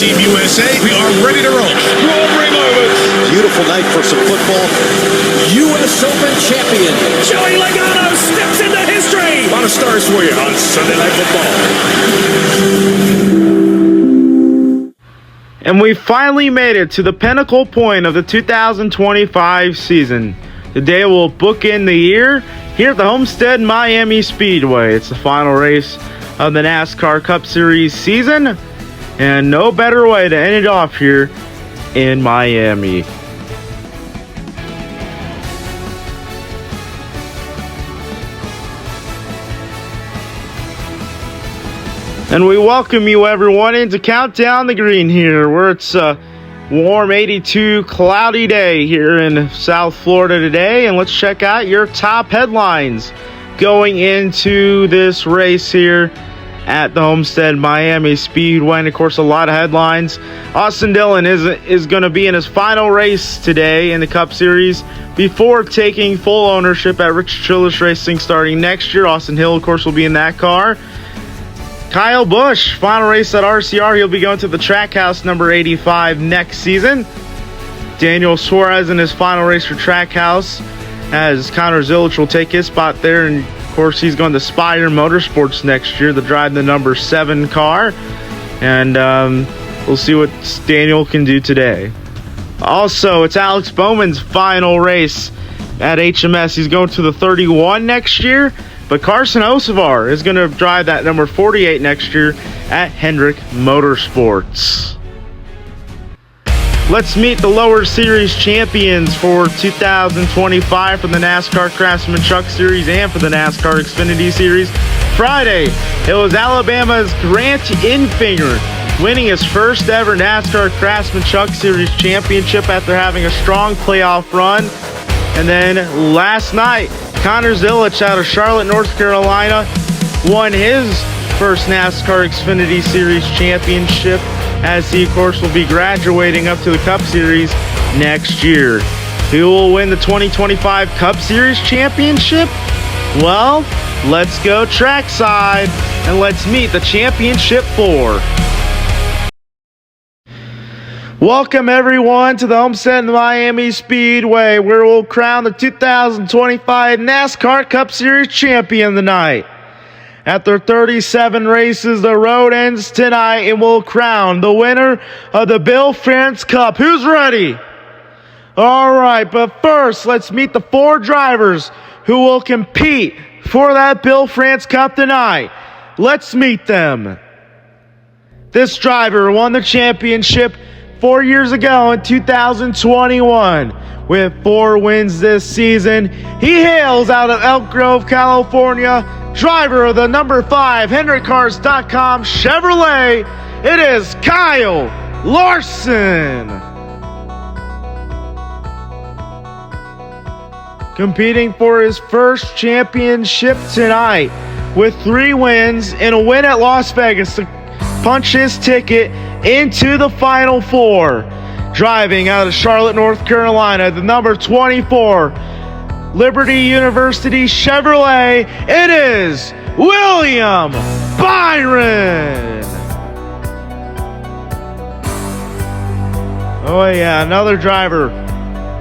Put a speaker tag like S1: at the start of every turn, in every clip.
S1: Team USA, we are ready to roll. Extraordinary moments.
S2: Beautiful night for some football.
S3: U.S. Open champion
S1: Joey Logano steps into history. A lot of stars for you on Sunday Night Football.
S4: And we finally made it to the pinnacle point of the 2025 season. Today we'll bookend the year here at the Homestead Miami Speedway. It's the final race of the NASCAR Cup Series season, and no better way to end it off here in Miami. And we welcome you everyone in to count down the green here, where it's a warm 82 cloudy day here in South Florida today. And let's check out your top headlines going into this race here at the Homestead Miami Speedway. And of course, a lot of headlines. Austin Dillon is going to be in his final race today in the Cup Series before taking full ownership at Richard Childress Racing starting next year. Austin Hill, of course, will be in that car. Kyle Busch, final race at RCR. He'll be going to the Trackhouse number 85 next season. Daniel Suarez in his final race for Trackhouse, as Connor Zilic will take his spot there. And of course, he's going to Spire Motorsports next year to drive the number 7 car. And we'll see what Daniel can do today. Also, it's Alex Bowman's final race at HMS. He's going to the 31 next year. But Carson Hocevar is going to drive that number 48 next year at Hendrick Motorsports. Let's meet the lower series champions for 2025 for the NASCAR Craftsman Truck Series and for the NASCAR Xfinity Series. Friday, it was Alabama's Grant Enfinger winning his first ever NASCAR Craftsman Truck Series championship after having a strong playoff run. And then last night, Connor Zilic out of Charlotte, North Carolina, won his first NASCAR Xfinity Series championship, as he, of course, will be graduating up to the Cup Series next year. Who will win the 2025 Cup Series championship? Well, let's go trackside and let's meet the championship 4. Welcome everyone to the Homestead Miami Speedway, where we'll crown the 2025 NASCAR Cup Series champion tonight. After 37 races, the road ends tonight and we'll crown the winner of the Bill France Cup. Who's ready? All right, but first, let's meet the 4 drivers who will compete for that Bill France Cup tonight. Let's meet them. This driver won the championship 4 years ago in 2021 with 4 wins this season. He hails out of Elk Grove, California, driver of the number 5 HenryCars.com Chevrolet. It is Kyle Larson. Competing for his first championship tonight with 3 wins and a win at Las Vegas to punch his ticket into the Final 4. Driving out of Charlotte, North Carolina, the number 24 Liberty University Chevrolet, it is William Byron. Oh yeah, another driver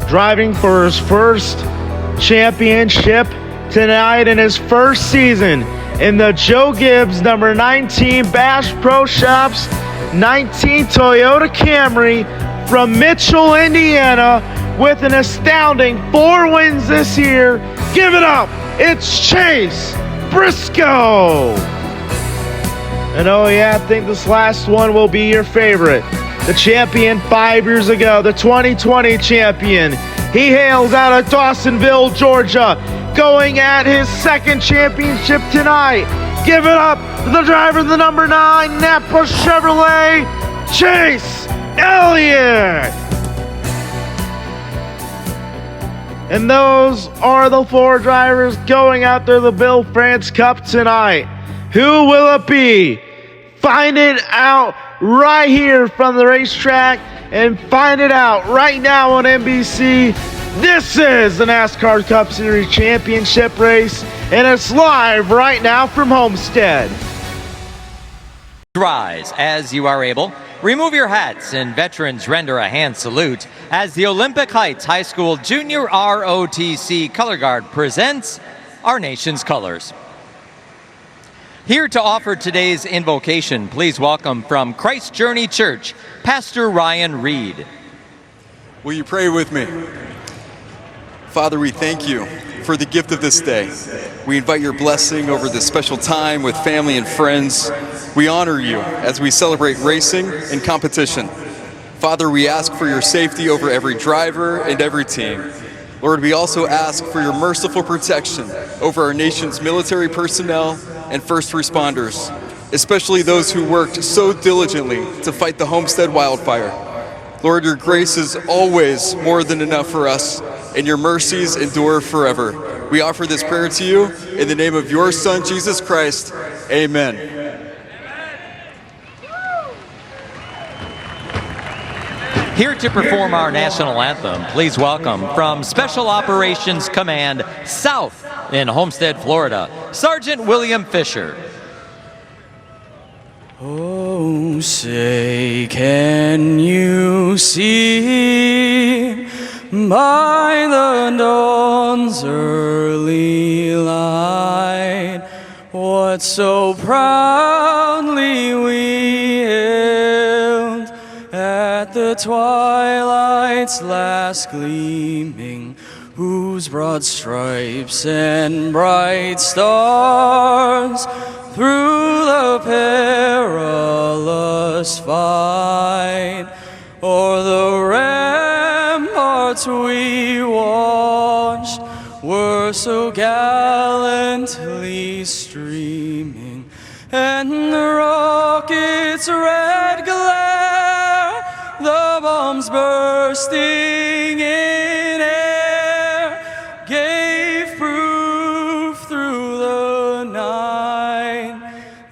S4: driving for his first championship tonight in his first season in the Joe Gibbs number 19 Bash Pro Shops 19 Toyota Camry from Mitchell, Indiana, with an astounding 4 wins this year. Give it up, it's Chase Briscoe. And oh yeah, I think this last one will be your favorite. The champion 5 years ago, the 2020 champion. He hails out of Dawsonville, Georgia, going at his second championship tonight. Give it up to the driver of the number 9 Napa Chevrolet, Chase Elliott. And those are the 4 drivers going after the Bill France Cup tonight. Who will it be? Find it out right here from the racetrack and find it out right now on NBC. This is the NASCAR Cup Series Championship race, and it's live right now from Homestead.
S5: Rise as you are able. Remove your hats and veterans render a hand salute as the Olympic Heights High School Junior ROTC Color Guard presents our nation's colors. Here to offer today's invocation, please welcome from Christ Journey Church, Pastor Ryan Reed.
S6: Will you pray with me? Father, we thank you for the gift of this day. We invite your blessing over this special time with family and friends. We honor you as we celebrate racing and competition. Father, we ask for your safety over every driver and every team. Lord, we also ask for your merciful protection over our nation's military personnel and first responders, especially those who worked so diligently to fight the Homestead wildfire. Lord, your grace is always more than enough for us, and your mercies endure forever. We offer this prayer to you in the name of your Son, Jesus Christ. Amen.
S5: Here to perform our national anthem, please welcome from Special Operations Command South in Homestead, Florida, Sergeant William Fisher.
S7: Oh, say, can you see by the dawn's early light what so proudly we hailed at the twilight's last gleaming, whose broad stripes and bright stars through the perilous fight o'er the ramparts we watched were so gallantly streaming, and the rocket's red glare, the bombs bursting in air, gave proof through the night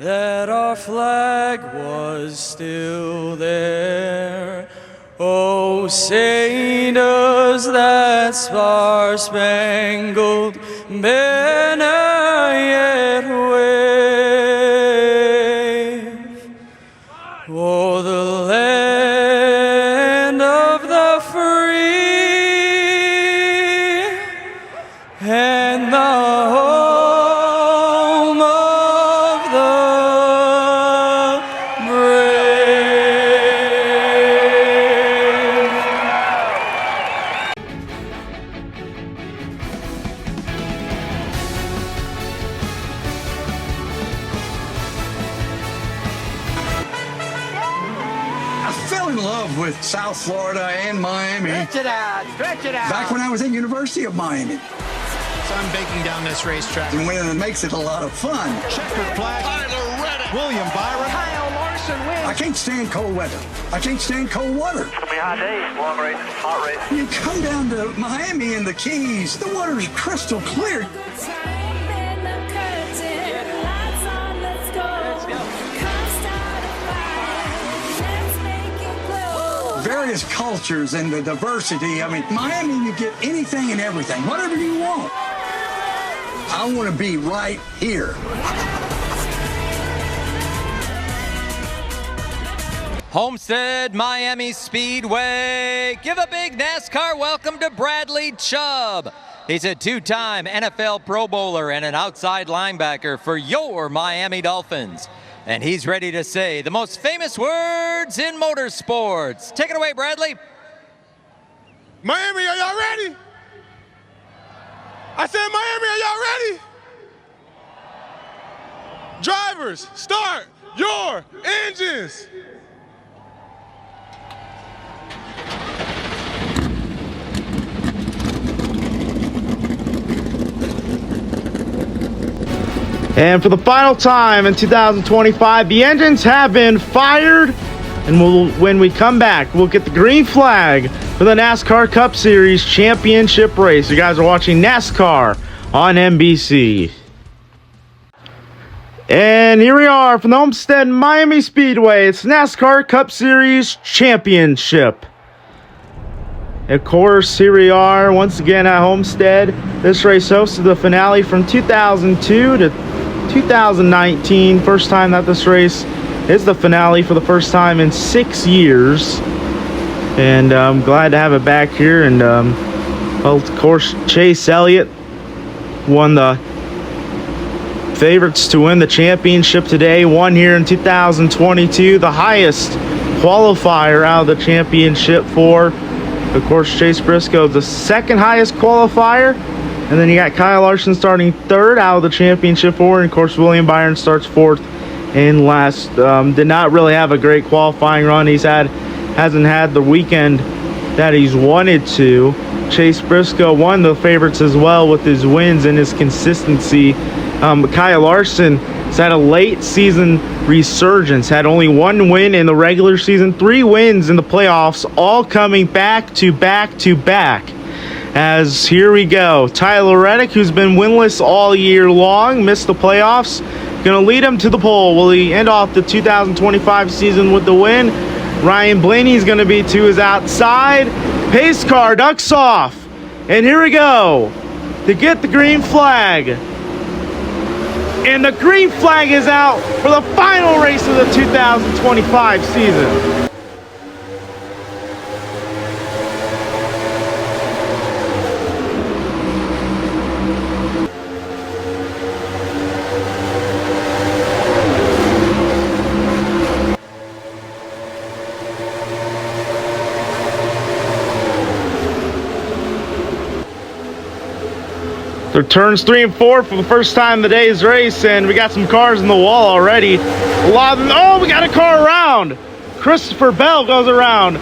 S7: that our flag was still there. Oh, say does that star-spangled banner yet wave o'er the land of the free and the home of the brave?
S8: I fell in love with South Florida and Miami
S9: Stretch it out.
S8: back when I was at University of Miami.
S9: So I'm baking down this racetrack.
S8: And when it makes it a lot of fun.
S9: Checkered flag. Tyler Reddick. William Byron. Kyle Larson wins.
S8: I can't stand cold weather. I can't stand cold water.
S10: It's gonna be hot days, long races, hot races.
S8: You come down to Miami and the Keys, the water's crystal clear. Various cultures and the diversity. I mean, Miami, you get anything and everything, whatever you want. I want to be right here.
S5: Homestead Miami Speedway. Give a big NASCAR welcome to Bradley Chubb. He's a two-time NFL Pro Bowler and an outside linebacker for your Miami Dolphins. And he's ready to say the most famous words in motorsports. Take it away, Bradley.
S1: Miami, are y'all ready? I said, Miami, are y'all ready? Drivers, start your engines.
S4: And for the final time in 2025, the engines have been fired. And when we come back, we'll get the green flag for the NASCAR Cup Series Championship race. You guys are watching NASCAR on NBC. And here we are from the Homestead Miami Speedway. It's NASCAR Cup Series Championship. Of course, here we are once again at Homestead. This race hosted the finale from 2002 to 2019. First time that this race is the finale for the first time in 6 years. And I'm glad to have it back here. And, well, of course, Chase Elliott won the favorites to win the championship today. Won here in 2022, the highest qualifier out of the championship for. Of course, Chase Briscoe, the second highest qualifier. And then you got Kyle Larson starting third out of the championship four. And, of course, William Byron starts fourth and last. Did not really have a great qualifying run. Hasn't had the weekend that he's wanted to. Chase Briscoe won the favorites as well with his wins and his consistency. Kyle Larson has had a late season resurgence. Had only one win in the regular season, 3 wins in the playoffs, all coming back to back to back. As here we go, Tyler Reddick, who's been winless all year long, missed the playoffs, going to lead him to the pole. Will he end off the 2025 season with the win? Ryan Blaney's going to be to his outside. Pace car ducks off. And here we go to get the green flag. And the green flag is out for the final race of the 2025 season. So turns 3 and 4 for the first time in today's race, and we got some cars in the wall already. A lot of them. Oh, we got a car around. Christopher Bell goes around.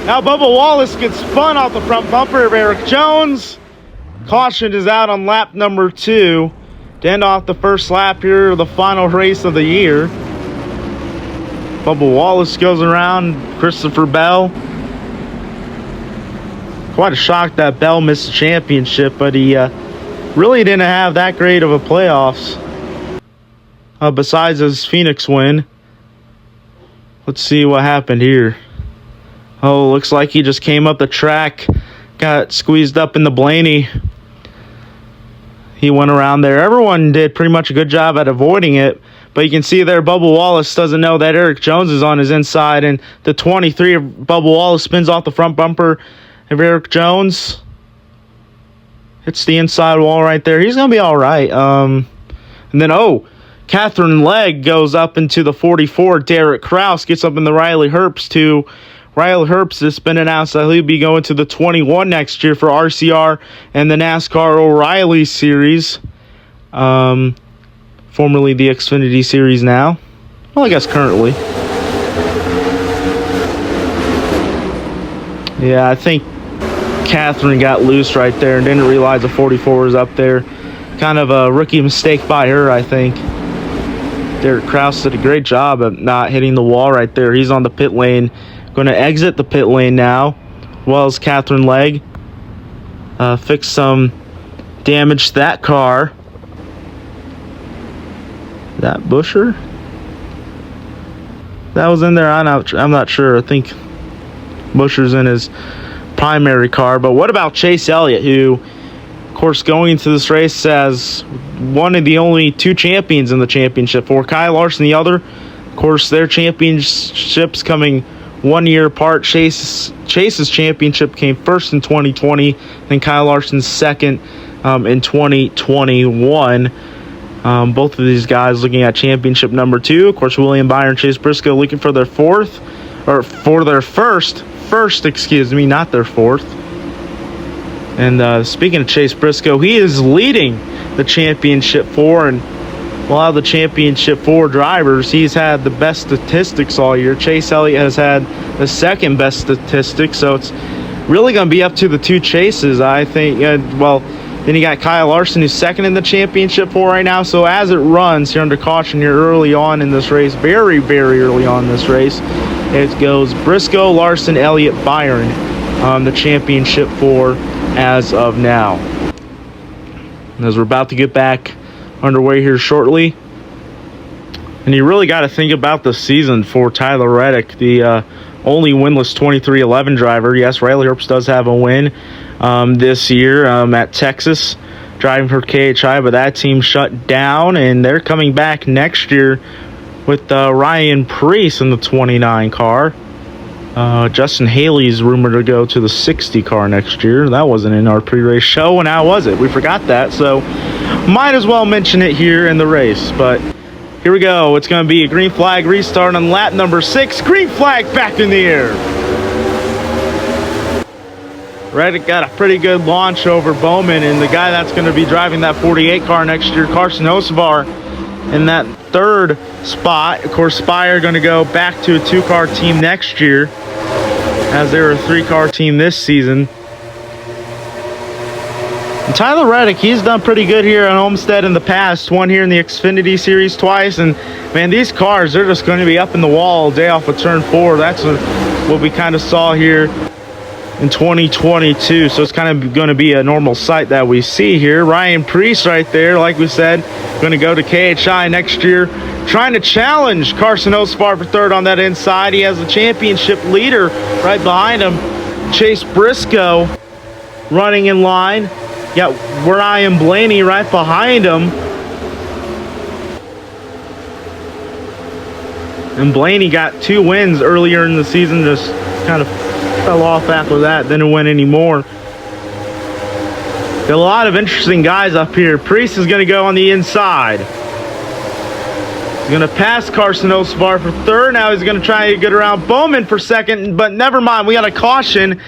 S4: Now Bubba Wallace gets spun off the front bumper of Eric Jones. Caution is out on lap number 2 to end off the first lap here of the final race of the year. Bubba Wallace goes around. Christopher Bell. Quite a shock that Bell missed the championship, but he really didn't have that great of a playoffs besides his Phoenix win. Let's see what happened here. Oh, looks like he just came up the track, got squeezed up in the Blaney. He went around there. Everyone did pretty much a good job at avoiding it, but you can see there Bubba Wallace doesn't know that Eric Jones is on his inside, and the 23 of Bubba Wallace spins off the front bumper of Eric Jones. Hits the inside wall right there. He's going to be all right. And then, Catherine Legg goes up into the 44. Derek Kraus gets up in the Riley Herbst too. Riley Herbst has been announced that he'll be going to the 21 next year for RCR and the NASCAR O'Reilly Series. Formerly the Xfinity Series now. Well, I guess currently. Yeah, I think Catherine got loose right there and didn't realize the 44 was up there. Kind of a rookie mistake by her, I think. Derek Kraus did a great job of not hitting the wall right there. He's on the pit lane. Going to exit the pit lane now, as well as Catherine Legg. Fix some damage to that car. That Busher? That was in there. I'm not sure. I think Busher's in his primary car. But what about Chase Elliott, who, of course, going into this race as one of the only 2 champions in the championship for Kyle Larson, the other. Of course, their championships coming 1 year apart. Chase's championship came first in 2020, then Kyle Larson's second in 2021. Both of these guys looking at championship number 2. Of course, William Byron, Chase Briscoe looking for their first, not their fourth. And speaking of Chase Briscoe, he is leading the championship 4, and a lot of the championship 4 drivers, he's had the best statistics all year. Chase Elliott has had the second best statistics, so it's really going to be up to the 2 chases, I think. Then you got Kyle Larson, who's second in the championship 4 right now. So as it runs here under caution here early on in this race, very, very early on in this race, it goes Briscoe, Larson, Elliott, Byron, the championship 4 as of now. As we're about to get back underway here shortly. And you really got to think about the season for Tyler Reddick, the only winless 2311 driver. Yes, Riley Herbst does have a win this year at Texas, driving for KHI, but that team shut down, and they're coming back next year with Ryan Preece in the 29 car. Justin Haley's rumored to go to the 60 car next year. That wasn't in our pre-race show, and now was it? We forgot that, so might as well mention it here in the race. But here we go. It's going to be a green flag restart on lap number 6. Green flag back in the air. Reddick got a pretty good launch over Bowman, and the guy that's going to be driving that 48 car next year, Carson Osavar, in that 3rd spot. Of course, Spire going to go back to a 2-car team next year, as they were a 3-car team this season. And Tyler Reddick, he's done pretty good here at Homestead in the past. Won here in the Xfinity Series twice, and man, these cars, they're just going to be up in the wall all day off of turn 4. That's what we kind of saw here in 2022, so it's kind of going to be a normal sight that we see here. Ryan Preece right there, like we said, going to go to KHI next year, trying to challenge Carson Ospar for 3rd on that inside. He has the championship leader right behind him, Chase Briscoe, running in line. Got Ryan Blaney right behind him, and Blaney got 2 wins earlier in the season, just kind of fell off after that, didn't win anymore. Got a lot of interesting guys up here. Priest is going to go on the inside. He's going to pass Carson Ospar for 3rd. Now he's going to try to get around Bowman for 2nd, but never mind. We got a caution.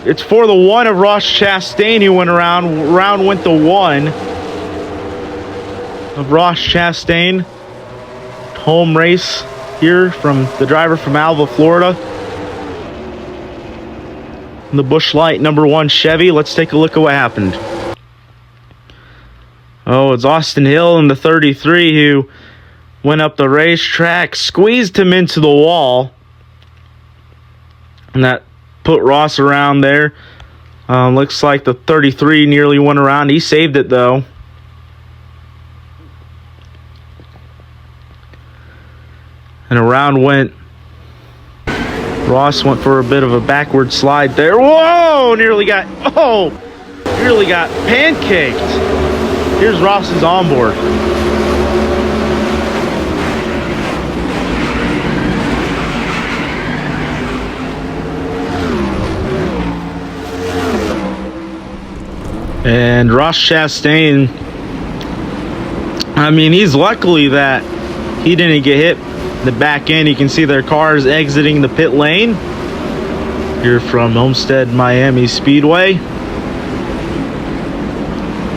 S4: It's for the 1 of Ross Chastain who went around. Round went the 1 of Ross Chastain. Home race here from the driver from Alva, Florida. The Busch Light number 1 Chevy. Let's take a look at what happened. Oh, it's Austin Hill in the 33 who went up the racetrack, squeezed him into the wall, and that put Ross around there. Looks like the 33 nearly went around. He saved it though. And around went Ross. Went for a bit of a backward slide there. Whoa! Nearly got pancaked. Here's Ross's onboard. And Ross Chastain, I mean, he's lucky that he didn't get hit in the back end. You can see their cars exiting the pit lane here from Homestead Miami Speedway.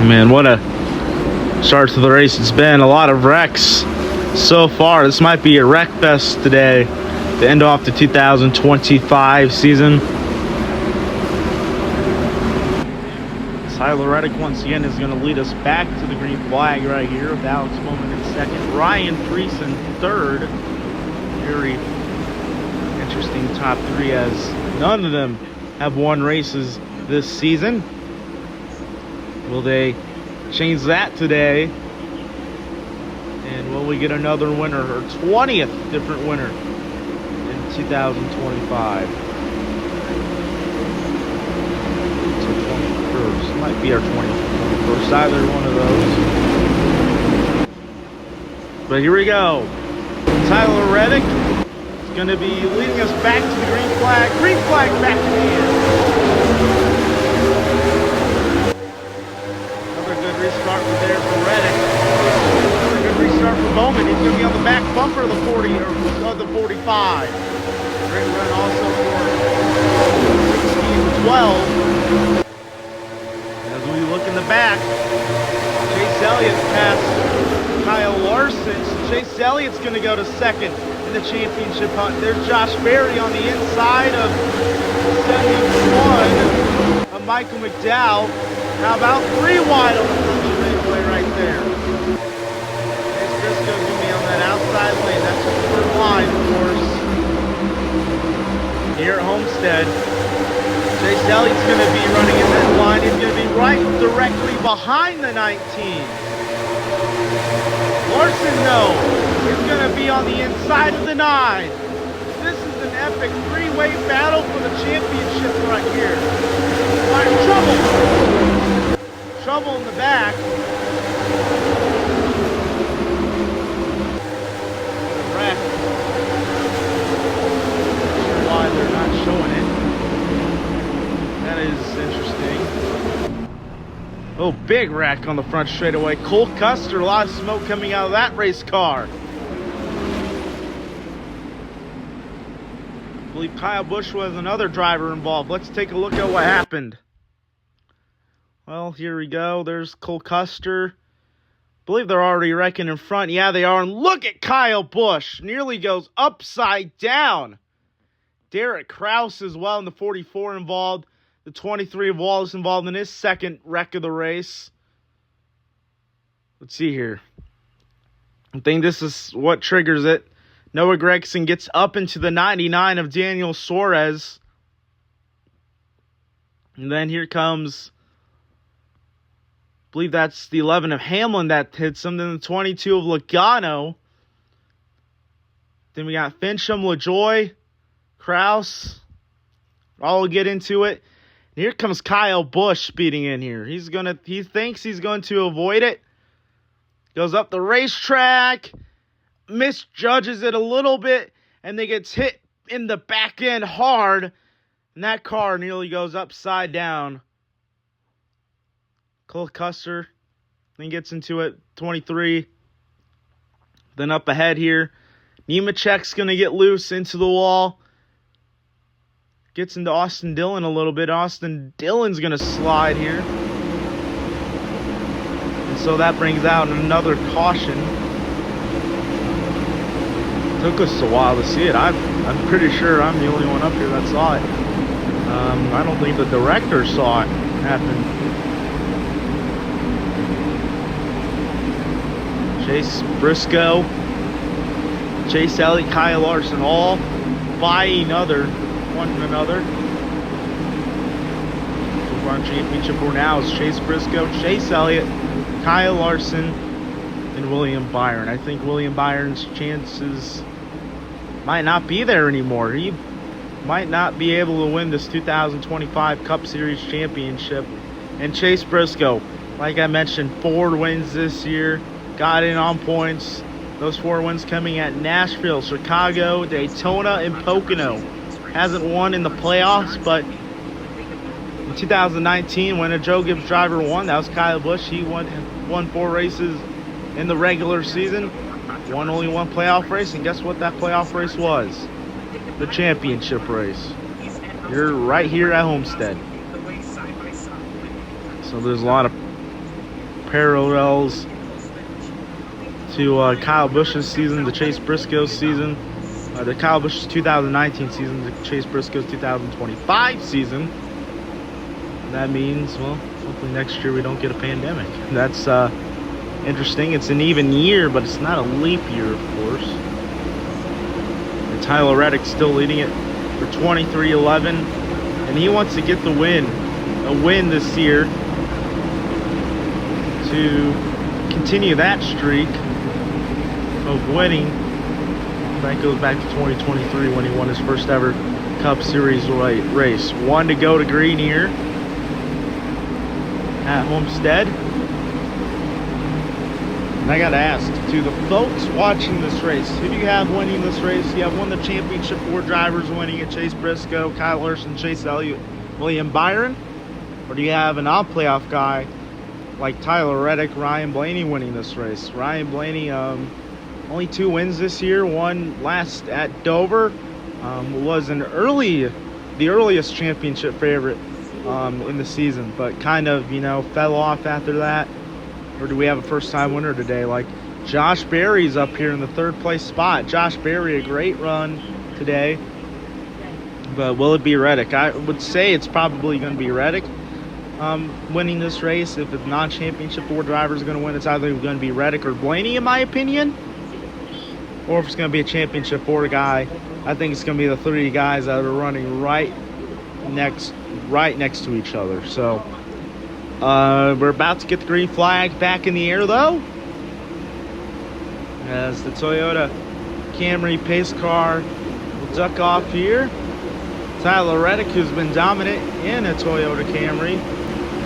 S4: Man, what a start to the race it's been. A lot of wrecks so far. This might be a wreck fest today to end off the 2025 season. Tyler Reddick once again is going to lead us back to the green flag right here with Alex Bowman in 2nd. Ryan Preece in 3rd. Very interesting top 3 as none of them have won races this season. Will they change that today? And will we get another winner, or 20th different winner in 2025? Might be our 21st, either one of those. But here we go. Tyler Reddick is going to be leading us back to the green flag. Green flag back to the end. Another good restart there for Reddick. Another good restart for Bowman. He's going to be on the back bumper of the 40 or of the 45. Great run also for 16-12. Look in the back. Chase Elliott passed Kyle Larson. So Chase Elliott's going to go to 2nd in the championship hunt. There's Josh Berry on the inside of 71 of Michael McDowell. How about 3 wide on the first straightaway right there. Chase Briscoe's going to be on that outside lane. That's just the first line, of course. Here at Homestead. Chase Elliott's going to be running in that line. He's going to be right directly behind the 19. Larson, no, is going to be on the inside of the 9. This is an epic 3-way battle for the championship right here. All right, trouble in the back. Oh, big wreck on the front straightaway. Cole Custer, a lot of smoke coming out of that race car. I believe Kyle Busch was another driver involved. Let's take a look at what happened. Well, here we go. There's Cole Custer. I believe they're already wrecking in front. Yeah, they are. And look at Kyle Busch. Nearly goes upside down. Derek Kraus as well in the 44 involved. The 23 of Wallace involved in his second wreck of the race. Let's see here. I think this is what triggers it. Noah Gragson gets up into the 99 of Daniel Suarez. And then here comes, I believe that's the 11 of Hamlin that hits him. Then the 22 of Logano. Then we got Fincham, LaJoie, Kraus. All will get into it. And here comes Kyle Busch speeding in here. He thinks he's going to avoid it. Goes up the racetrack. Misjudges it a little bit. And then gets hit in the back end hard. And that car nearly goes upside down. Cole Custer then gets into it. 23. Then up ahead here. Nemechek's going to get loose into the wall. Gets into Austin Dillon a little bit. Austin Dillon's going to slide here. And so that brings out another caution. Took us a while to see it. I'm pretty sure I'm the only one up here that saw it. I don't think the director saw it happen. Chase Briscoe, Chase Elliott, Kyle Larson all vying one another. So far in championship for now is Chase Briscoe, Chase Elliott, Kyle Larson, and William Byron. I think William Byron's chances might not be there anymore. He might not be able to win this 2025 Cup Series championship. And Chase Briscoe, like I mentioned, 4 wins this year. Got in on points. Those 4 wins coming at Nashville, Chicago, Daytona, and Pocono. Hasn't won in the playoffs, but in 2019, when a Joe Gibbs driver won, that was Kyle Busch. He won 4 races in the regular season. Won only 1 playoff race, and guess what that playoff race was? The championship race. You're right here at Homestead. So there's a lot of parallels to Kyle Busch's season, to Chase Briscoe's season, the Kyle Busch's 2019 season, to Chase Briscoe's 2025 season. And that means, well, hopefully next year we don't get a pandemic. That's interesting. It's an even year, but it's not a leap year, of course. And Tyler Reddick's still leading it for 23-11, and he wants to get the win, a win this year to continue that streak of winning. That goes back to 2023 when he won his first ever Cup Series race. 1 to go to green here at Homestead. And I gotta ask, to the folks watching this race, who do you have winning this race? You have one of the championship 4 drivers winning it, Chase Briscoe, Kyle Larson, Chase Elliott, William Byron? Or do you have a non-playoff guy like Tyler Reddick, Ryan Blaney winning this race? Ryan Blaney, only 2 wins this year. One last at Dover, was the earliest championship favorite in the season, but kind of, fell off after that. Or do we have a first-time winner today? Like Josh Berry's up here in the 3rd place spot. Josh Berry, a great run today. But will it be Reddick? I would say it's probably going to be Reddick winning this race. If it's non-championship 4 drivers are going to win, it's either going to be Reddick or Blaney, in my opinion. Or if it's going to be a championship 4 guy, I think it's going to be the 3 guys that are running right next to each other. So we're about to get the green flag back in the air, though, as the Toyota Camry pace car will duck off here. Tyler Reddick, who's been dominant in a Toyota Camry,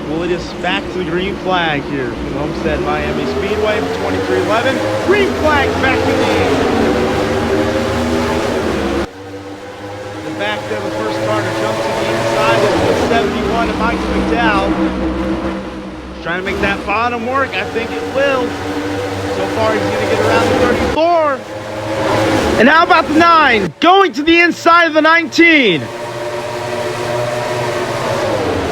S4: will lead us back to the green flag here from Homestead Miami Speedway for 23-11. Green flag back in the air. The back there, the first car to jump to the inside is the 71 of Mike McDowell. Trying to make that bottom work. I think it will. So far, he's going to get around the 34. And how about the 9? Going to the inside of the 19.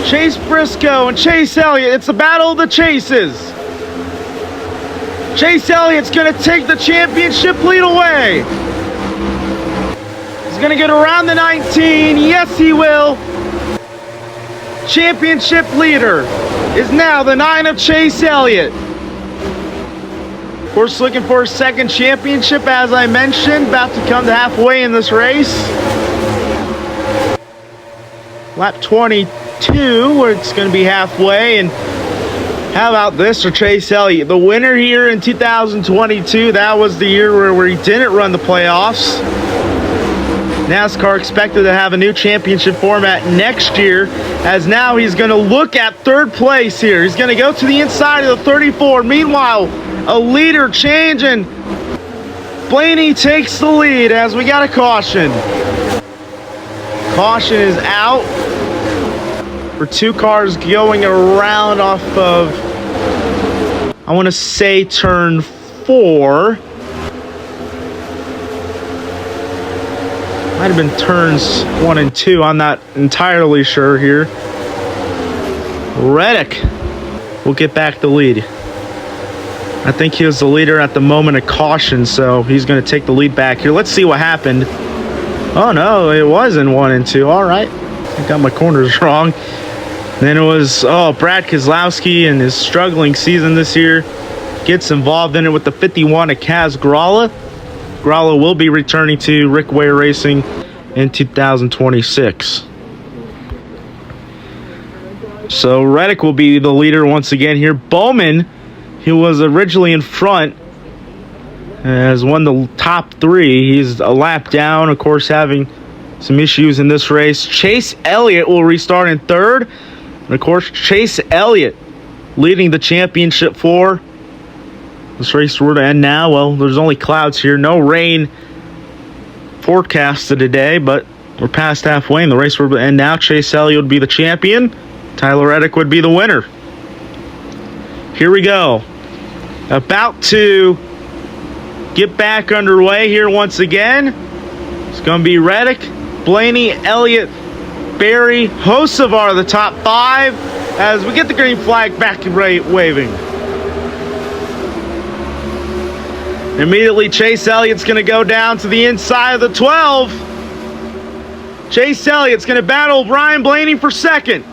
S4: Chase Briscoe and Chase Elliott. It's the battle of the chases. Chase Elliott's going to take the championship lead away. He's going to get around the 19. Yes, he will. Championship leader is now the 9 of Chase Elliott. Of course, looking for a second championship, as I mentioned. About to come to halfway in this race. Lap 22, where it's going to be halfway. And how about this for Chase Elliott? The winner here in 2022. That was the year where he didn't run the playoffs. NASCAR expected to have a new championship format next year, as now he's going to look at third place here. He's going to go to the inside of the 34. Meanwhile, a leader change, and Blaney takes the lead as we got a caution. Caution is out for 2 cars going around off of, I want to say, turn 4. Might have been turns 1 and 2. I'm not entirely sure here. Reddick will get back the lead. I think he was the leader at the moment of caution, so he's going to take the lead back here. Let's see what happened. Oh, no, it was in 1 and 2. All right. I got my corners wrong. Then it was, Brad Keselowski in his struggling season this year gets involved in it with the 51 of Kaz Gralla. Gralla will be returning to Rick Ware Racing in 2026. So Reddick will be the leader once again here. Bowman, he was originally in front, has won the top 3. He's a lap down, of course, having some issues in this race. Chase Elliott will restart in 3rd. And of course, Chase Elliott leading the championship for. This race were to end now. Well, there's only clouds here. No rain forecasted today, but we're past halfway and the race were to end now. Chase Elliott would be the champion. Tyler Reddick would be the winner. Here we go. About to get back underway here once again. It's going to be Reddick, Blaney, Elliott, Barry, Hocevar, the top 5, as we get the green flag back waving. Immediately, Chase Elliott's going to go down to the inside of the 12. Chase Elliott's going to battle Brian Blaney for 2nd.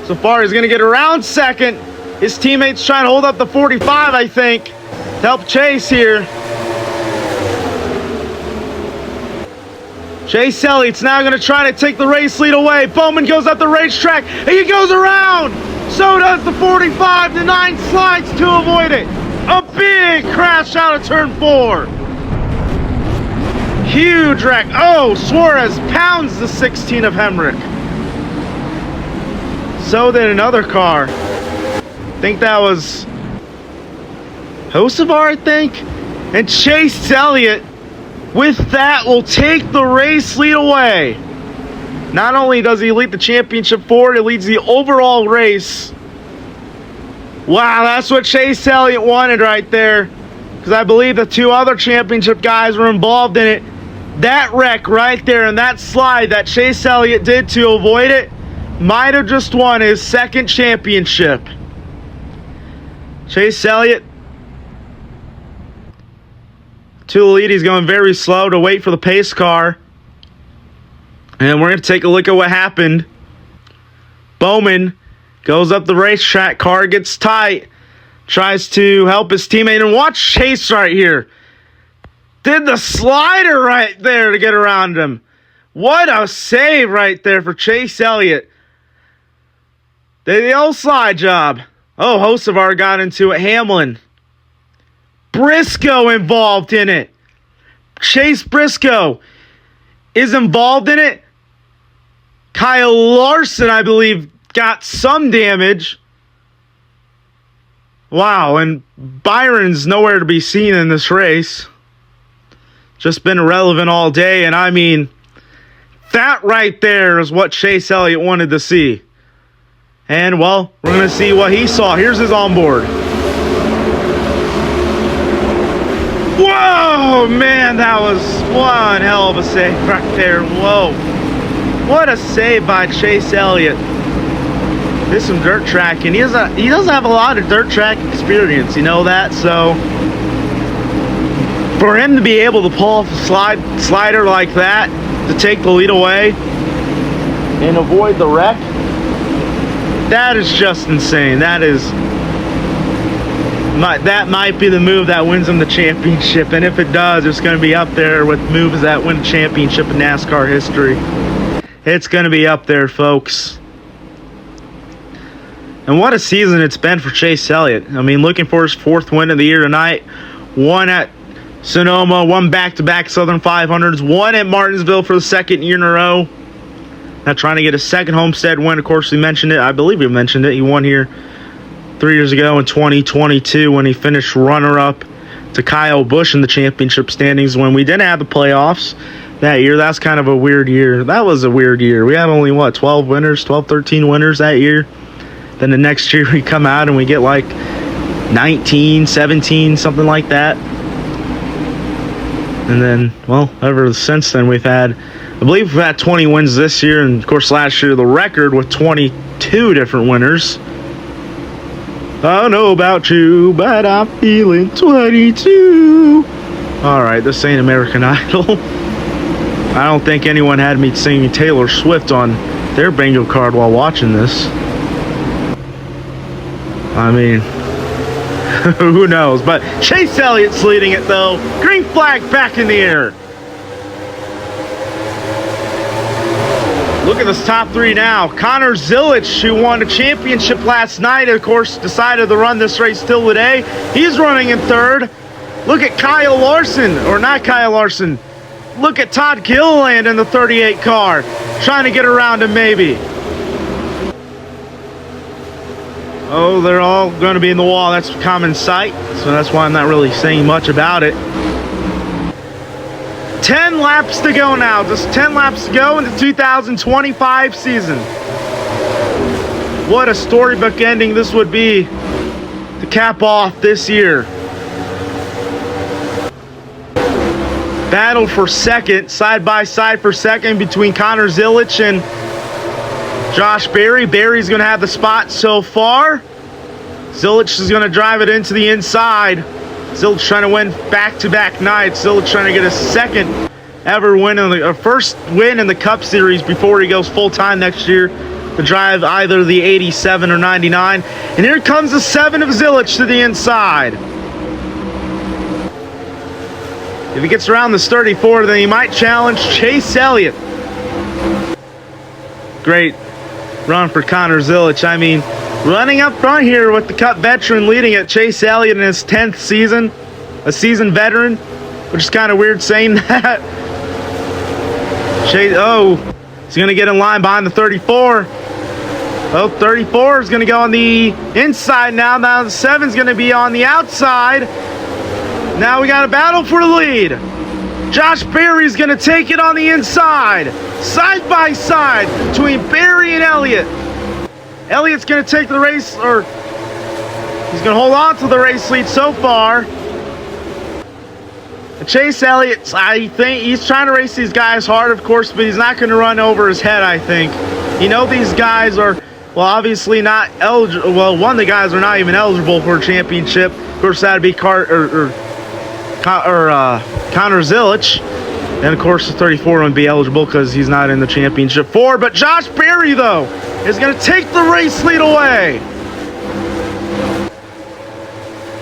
S4: So far, he's going to get around 2nd. His teammates trying to hold up the 45, I think, to help Chase here. Chase Elliott's now going to try to take the race lead away. Bowman goes up the racetrack, and he goes around. So does the 45. The 9 slides to avoid it. A big crash out of turn 4. Huge wreck. Oh, Suarez pounds the 16 of Hemrick. So did another car. I think that was Hocevar, I think. And Chase Elliott, with that, will take the race lead away. Not only does he lead the championship forward, he leads the overall race. Wow, that's what Chase Elliott wanted right there. Because I believe the 2 other championship guys were involved in it. That wreck right there and that slide that Chase Elliott did to avoid it might have just won his 2nd championship. Chase Elliott to the lead. He's going very slow to wait for the pace car. And we're going to take a look at what happened. Bowman goes up the racetrack. Car gets tight. Tries to help his teammate. And watch Chase right here. Did the slider right there to get around him. What a save right there for Chase Elliott. Did the old slide job. Oh, Hocevar got into it. Hamlin. Briscoe involved in it. Chase Briscoe is involved in it. Kyle Larson, I believe, got some damage. Wow, and Byron's nowhere to be seen in this race. Just been irrelevant all day, and I mean, that right there is what Chase Elliott wanted to see. And, well, we're going to see what he saw. Here's his onboard. Whoa, man, that was one hell of a save right there. Whoa. What a save by Chase Elliott. Did some dirt tracking. He doesn't have a lot of dirt track experience, you know that? So for him to be able to pull off a slider like that to take the lead away and avoid the wreck, that is just insane. That might be the move that wins him the championship, and if it does, it's going to be up there with moves that win a championship in NASCAR history. It's going to be up there, folks. And what a season it's been for Chase Elliott. I mean, looking for his 4th win of the year tonight. One at Sonoma, one back-to-back Southern 500s, one at Martinsville for the 2nd year in a row. Now trying to get a 2nd Homestead win. Of course, we mentioned it. I believe we mentioned it. He won here 3 years ago in 2022 when he finished runner-up to Kyle Busch in the championship standings when we didn't have the playoffs that year. That's kind of a weird year. That was a weird year. We had only, 12 winners, 12, 13 winners that year. Then the next year we come out and we get like 19, 17, something like that. And then, well, ever since then we've had, I believe we've had 20 wins this year. And, of course, last year the record with 22 different winners. I don't know about you, but I'm feeling 22. All right, this ain't American Idol. I don't think anyone had me singing Taylor Swift on their bingo card while watching this. I mean, who knows? But Chase Elliott's leading it, though. Green flag back in the air. Look at this top 3 now. Connor Zilic, who won a championship last night, of course, decided to run this race still today. He's running in 3rd. Look at Kyle Larson, or not Kyle Larson. Look at Todd Gilliland in the 38 car, trying to get around him maybe. Oh, they're all going to be in the wall. That's common sight, so that's why I'm not really saying much about it. 10 laps to go now. Just 10 laps to go in the 2025 season. What a storybook ending this would be to cap off this year. Battle for 2nd, side by side for 2nd between Connor Zilic and Josh Berry. Berry's going to have the spot so far. Zilic is going to drive it into the inside. Zilic trying to win back-to-back nights. Zilic trying to get a 2nd ever win, first win in the Cup Series before he goes full-time next year to drive either the 87 or 99. And here comes the 7 of Zilic to the inside. If he gets around this 34, then he might challenge Chase Elliott. Great run for Connor Zilic. I mean, running up front here with the Cup veteran leading it, Chase Elliott in his 10th season, a seasoned veteran, which is kind of weird saying that. Chase, he's going to get in line behind the 34. Oh, 34 is going to go on the inside now. Now the 7 is going to be on the outside. Now we got a battle for the lead. Josh Berry's going to take it on the inside. Side by side between Berry and Elliott. Elliott's going to take the race, or he's going to hold on to the race lead so far. Chase Elliott, I think he's trying to race these guys hard, of course, but he's not going to run over his head, I think. You know, these guys are, well, obviously not eligible. Well, one of the guys are not even eligible for a championship. Of course, that'd be Connor Zilic. And, of course, the 34 wouldn't be eligible because he's not in the championship 4. But Josh Berry, though, is going to take the race lead away.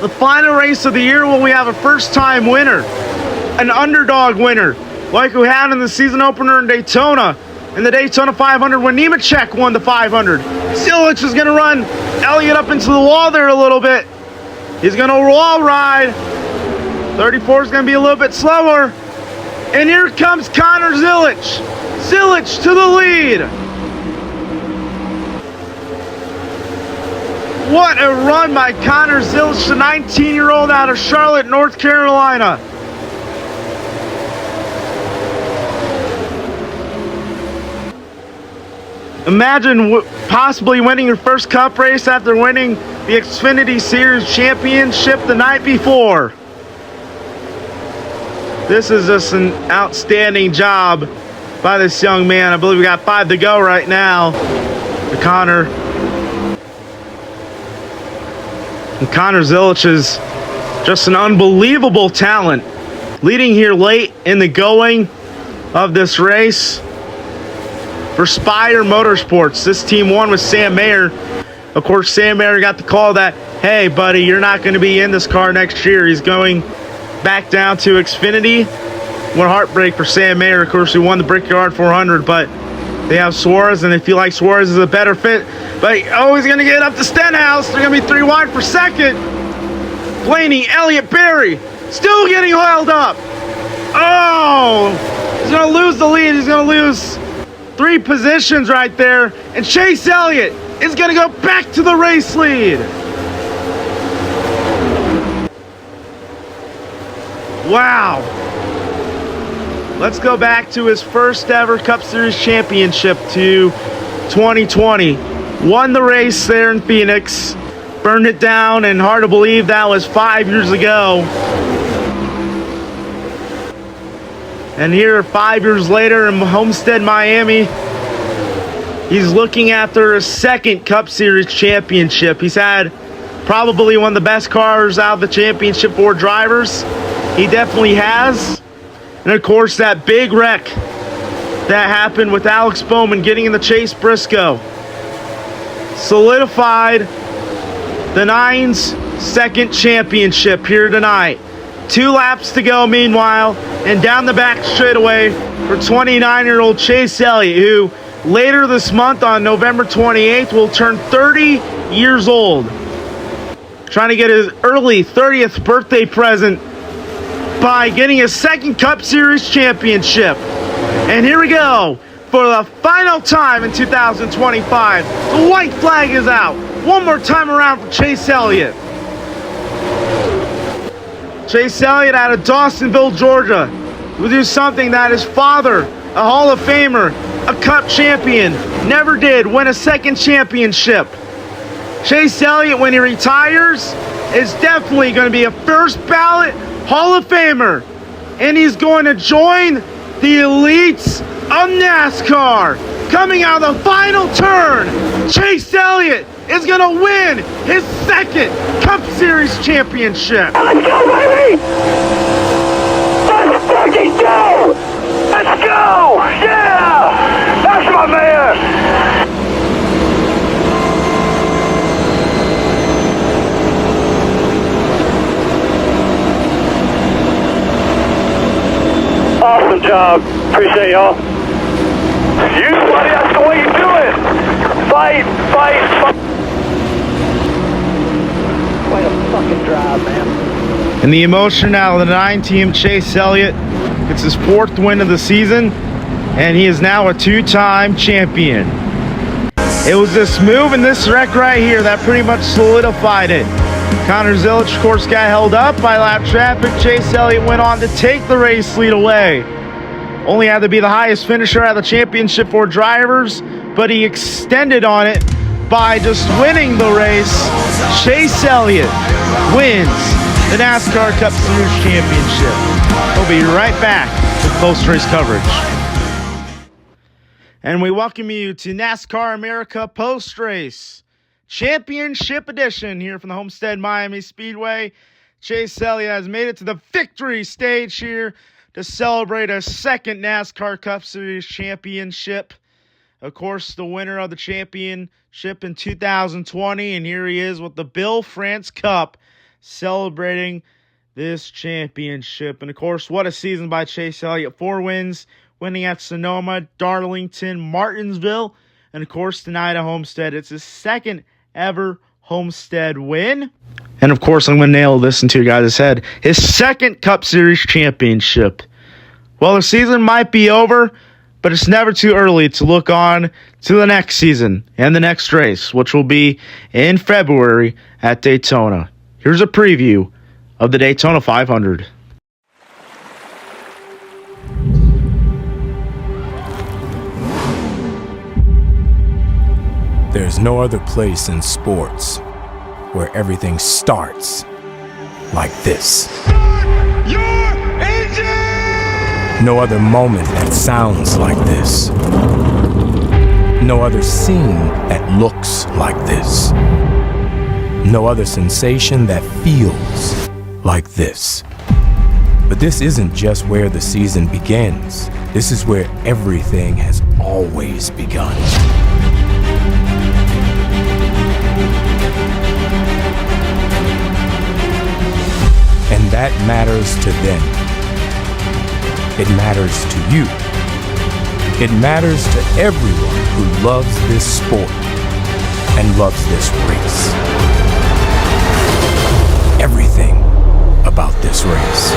S4: The final race of the year when we have a first-time winner, an underdog winner, like we had in the season opener in Daytona, in the Daytona 500 when Nemechek won the 500. Zilic is going to run Elliott up into the wall there a little bit. He's going to wall ride. 34 is going to be a little bit slower. And here comes Connor Zilic. Zilic to the lead. What a run by Connor Zilic, the 19-year-old out of Charlotte, North Carolina. Imagine possibly winning your first cup race after winning the Xfinity Series Championship the night before. This is just an outstanding job by this young man. I believe we got 5 to go right now. Connor Zilic is just an unbelievable talent, leading here late in the going of this race for Spire Motorsports. This team won with Sam Mayer. Of course, Sam Mayer got the call that, hey, buddy, you're not going to be in this car next year. He's going back down to Xfinity. What a heartbreak for Sam Mayer. Of course, he won the Brickyard 400, but they have Suarez, and they feel like Suarez is a better fit. But, oh, he's going to get up to Stenhouse. They're going to be 3 wide for second. Blaney, Elliott, Berry, still getting held up. Oh, he's going to lose the lead. He's going to lose 3 positions right there. And Chase Elliott is going to go back to the race lead. Wow. Let's go back to his first ever Cup Series championship to 2020. Won the race there in Phoenix. Burned it down, and hard to believe that was 5 years ago. And here 5 years later in Homestead, Miami, he's looking after a second Cup Series championship. He's had probably one of the best cars out of the championship for drivers. He definitely has. And of course, that big wreck that happened with Alex Bowman getting in the Chase Briscoe solidified the Nine's second championship here tonight. 2 laps to go meanwhile, and down the back straightaway for 29-year-old Chase Elliott, who later this month on November 28th will turn 30 years old. Trying to get his early 30th birthday present by getting his second Cup Series championship. And here we go for the final time in 2025. The white flag is out. One more time around for Chase Elliott. Chase Elliott out of Dawsonville, Georgia, will do something that his father, a Hall of Famer, a Cup champion, never did: win a second championship. Chase Elliott, when he retires, is definitely going to be a first ballot Hall of Famer, and he's going to join the elites of NASCAR. Coming out of the final turn, Chase Elliott is going to win his second Cup Series championship.
S10: Let's go, baby! Let's fucking go! Let's go! Yeah! That's my man! Awesome job. Appreciate y'all. You, buddy, that's the way you do it. Fight, fight, fight. Quite a fucking drive, man.
S4: And the emotion out of the 9 team, Chase Elliott gets his 4th win of the season, and he is now a 2-time champion. It was this move and this wreck right here that pretty much solidified it. Connor Zilic, of course, got held up by lap traffic. Chase Elliott went on to take the race lead away. Only had to be the highest finisher out of the championship for drivers, but he extended on it by just winning the race. Chase Elliott wins the NASCAR Cup Series Championship. We'll be right back with post-race coverage. And we welcome you to NASCAR America Post-Race Championship Edition here from the Homestead Miami Speedway. Chase Elliott has made it to the victory stage here to celebrate a second NASCAR Cup Series championship. Of course, the winner of the championship in 2020, and here he is with the Bill France Cup celebrating this championship. And of course, what a season by Chase Elliott. 4 wins, winning at Sonoma, Darlington, Martinsville, and of course tonight at Homestead. It's his second ever Homestead win. And of course, I'm going to nail this into your guys' head. His second Cup Series championship. Well, the season might be over, but it's never too early to look on to the next season and the next race, which will be in February at Daytona. Here's a preview of the Daytona 500.
S11: There's no other place in sports where everything starts like this.
S9: Start your engine!
S11: No other moment that sounds like this. No other scene that looks like this. No other sensation that feels like this. But this isn't just where the season begins. This is where everything has always begun. And that matters to them. It matters to you. It matters to everyone who loves this sport and loves this race. Everything about this race.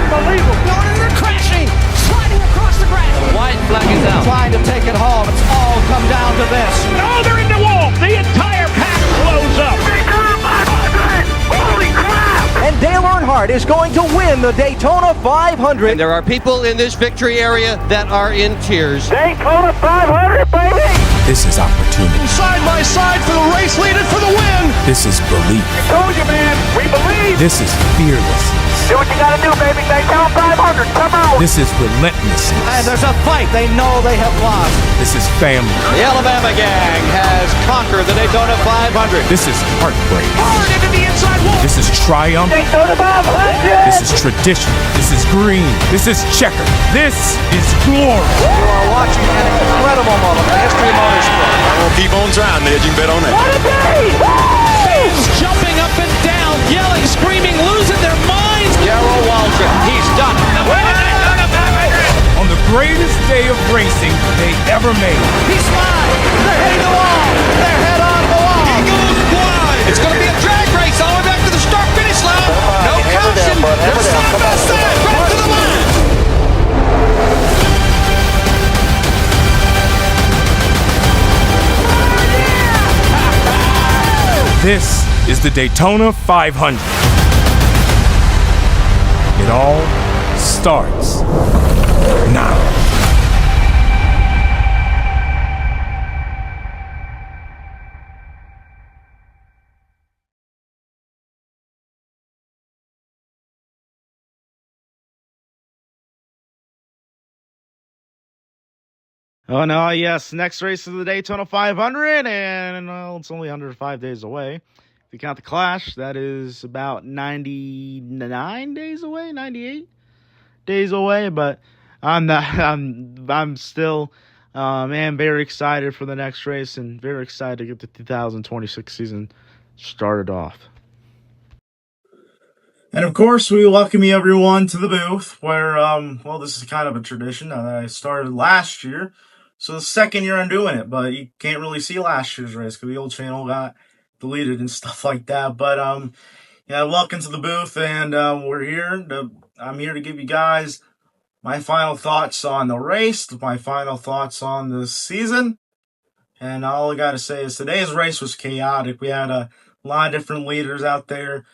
S10: Unbelievable.
S7: Going and they're crashing, sliding across the grass.
S5: White flag is out.
S7: Trying to take it home. It's all come down to this.
S10: No, they're in the wall. The entire pack blows up. Holy crap!
S7: And Dale Earnhardt is going to win the Daytona 500.
S3: And there are people in this victory area that are in tears.
S10: Daytona 500, baby!
S11: This is opportunity.
S9: Side by side for the race leader for the win!
S11: This is belief.
S10: Told you, man. We believe.
S11: This is fearlessness.
S10: Do what you gotta do, baby. Daytona 500. Come on.
S11: This is relentlessness.
S7: And there's a fight they know they have lost.
S11: This is family.
S3: The Alabama gang has conquered the Daytona 500.
S11: This is heartbreak.
S10: Hard into the inside wall.
S11: This is triumph.
S10: Daytona 500.
S11: This is tradition. This is green. This is checker. This is glory.
S7: You are watching an incredible moment in the history of motorsport.
S9: We'll keep on trying, Ned. You can bet on that.
S10: What a day!
S7: Fans jumping up and down, yelling, screaming, losing their minds.
S3: Darrell Waldron, he's done.
S11: On the greatest day of racing they ever made.
S7: He slides. They're hitting the wall. They're head on the wall.
S3: He goes wide. It's going to be a drag race all the way back to the start-finish line. No caution. They're side by side. Back to the line.
S11: This is the Daytona 500. It all starts now.
S4: Oh no, yes, next race is the Daytona 500, and well, it's only under 5 days away. If you count the Clash, that is about 99 days away, 98 days away. But I'm still, very excited for the next race, and very excited to get the 2026 season started off. And of course, we welcome you everyone to the booth, where this is kind of a tradition that I started last year. So the second year I'm doing it, but you can't really see last year's race because the old channel got deleted and stuff like that. But welcome to the booth, and we're here. I'm here to give you guys my final thoughts on the race, my final thoughts on the season, and all I gotta say is today's race was chaotic. We had a lot of different leaders out there.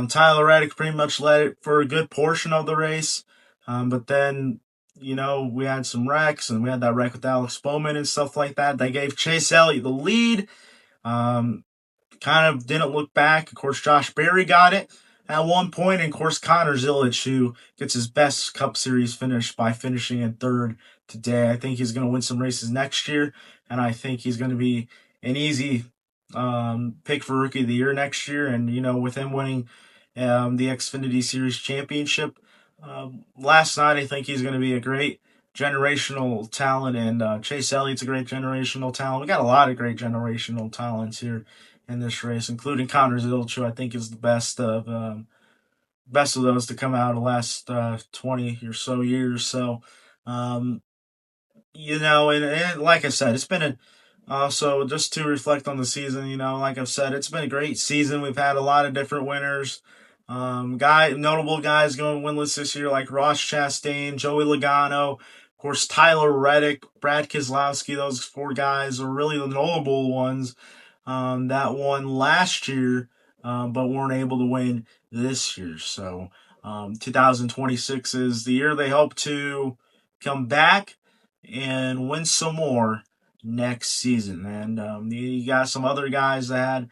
S4: Tyler Reddick pretty much led it for a good portion of the race, but then, we had some wrecks, and we had that wreck with Alex Bowman and stuff like that. They gave Chase Elliott the lead. Kind of didn't look back. Of course, Josh Berry got it at one point, and of course, Connor Zilic, who gets his best Cup Series finish by finishing in third today. I think he's going to win some races next year, and I think he's going to be an easy pick for Rookie of the Year next year. And, with him winning the Xfinity Series championship last night, I think he's going to be a great generational talent, and Chase Elliott's a great generational talent. We got a lot of great generational talents here in this race, including Connor Zilic, who I think is the best of those to come out of the last 20 or so years. So, and like I said, it's been so just to reflect on the season, like I've said, it's been a great season. We've had a lot of different winners. Notable guys going winless this year, like Ross Chastain, Joey Logano, of course, Tyler Reddick, Brad Keselowski. Those four guys are really the notable ones that won last year, but weren't able to win this year. So 2026 is the year they hope to come back and win some more. next season. And you got some other guys that had,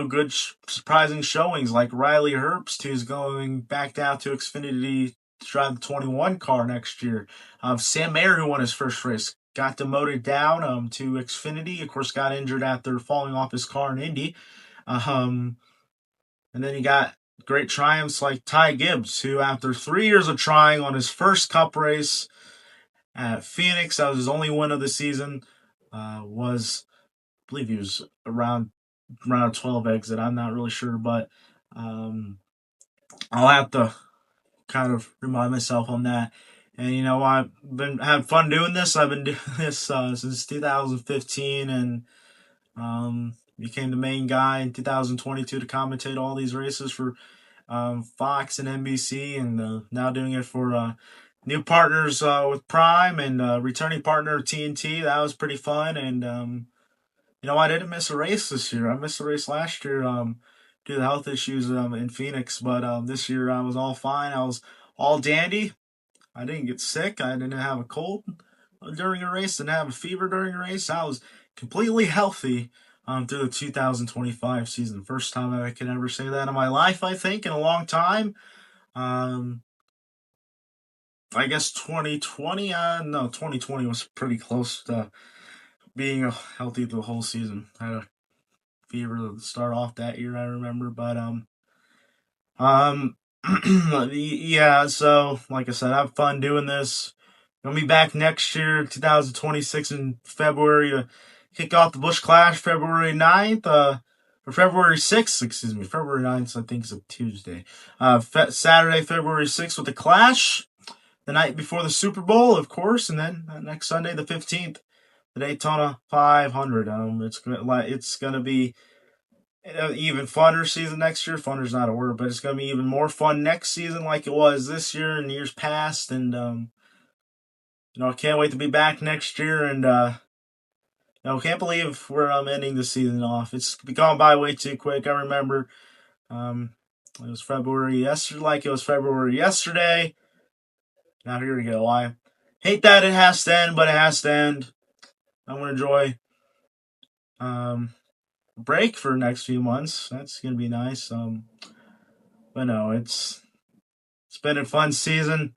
S4: good surprising showings, like Riley Herbst, who's going back down to Xfinity to drive the 21 car next year. Sam Mayer, who won his first race, got demoted down to Xfinity. Of course, got injured after falling off his car in Indy. And then you got great triumphs like Ty Gibbs, who after 3 years of trying on his first Cup race at Phoenix, that was his only win of the season, I believe he was around 12 exit. I'm not really sure, but I'll have to kind of remind myself on that. And I've been having fun doing this. I've been doing this since 2015, and became the main guy in 2022 to commentate all these races for Fox and NBC, and now doing it for new partners with Prime and returning partner TNT. That was pretty fun. And I didn't miss a race this year. I missed a race last year due to health issues in Phoenix, but this year I was all fine. I was all dandy. I didn't get sick. I didn't have a cold during a race. Didn't have a fever during a race. I was completely healthy through the 2025 season. First time I can ever say that in my life, I think, in a long time. I guess 2020 was pretty close to being healthy the whole season. I had a fever to start off that year, I remember, but yeah, so like I said, I have fun doing this. Gonna be back next year, 2026 in February, to kick off the Busch Clash February 9th, or February 6th, excuse me. February 9th, I think, is a Tuesday. Saturday, February 6th with the Clash, the night before the Super Bowl, of course, and then next Sunday, the 15th, the Daytona 500. It's gonna be an even funner season next year. Funner's not a word, but it's gonna be even more fun next season, like it was this year and years past. And I can't wait to be back next year. And I can't believe we're ending the season off. It's gone by way too quick. I remember it was February yesterday. Now here we go. I hate that it has to end, but it has to end. I'm gonna enjoy break for the next few months. That's gonna be nice. But no, it's been a fun season.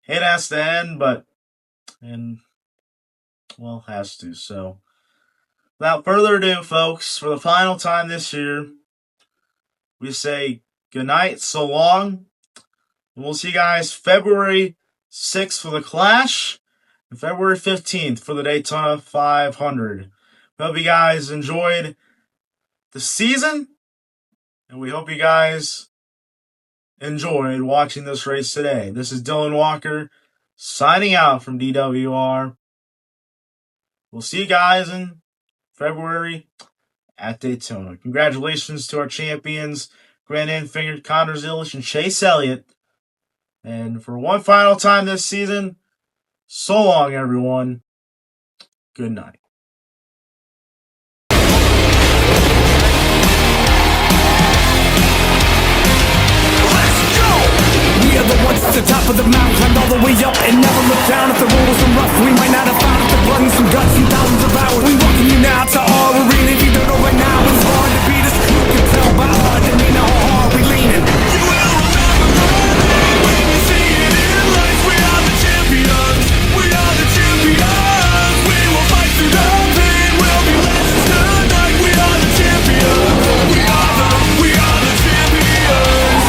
S4: It has to end, has to. So without further ado, folks, for the final time this year, we say good night, so long, and we'll see you guys February 6th for the Clash and February 15th for the Daytona 500. Hope you guys enjoyed the season, and we hope you guys enjoyed watching this race today. This is Dylan Walker signing out from DWR. We'll see you guys in February at Daytona. Congratulations to our champions, Grant Enfinger, Connor Zilish, and Chase Elliott. And for one final time this season, so long, everyone. Good night.
S12: We are the ones at the top of the mountain, climbed all the way up and never looked down. If the road wasn't rough, we might not have found it. The blood and some guts and thousands of hours. We welcome you now to our arena. If you don't know right now, it's hard to beat us. You can tell by our demeanor how hard we leaning. You will remember when you see it in lights. We are the champions. We are the champions. We will fight through the pain. We'll be legends tonight. We are the champions. We are the champions.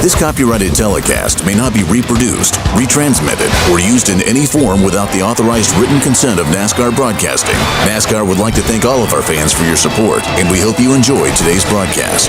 S13: This copyrighted telecast may not be reproduced, retransmitted, or used in any form without the authorized written consent of Nascar Broadcasting. Nascar would like to thank all of our fans for your support, and we hope you enjoyed today's broadcast.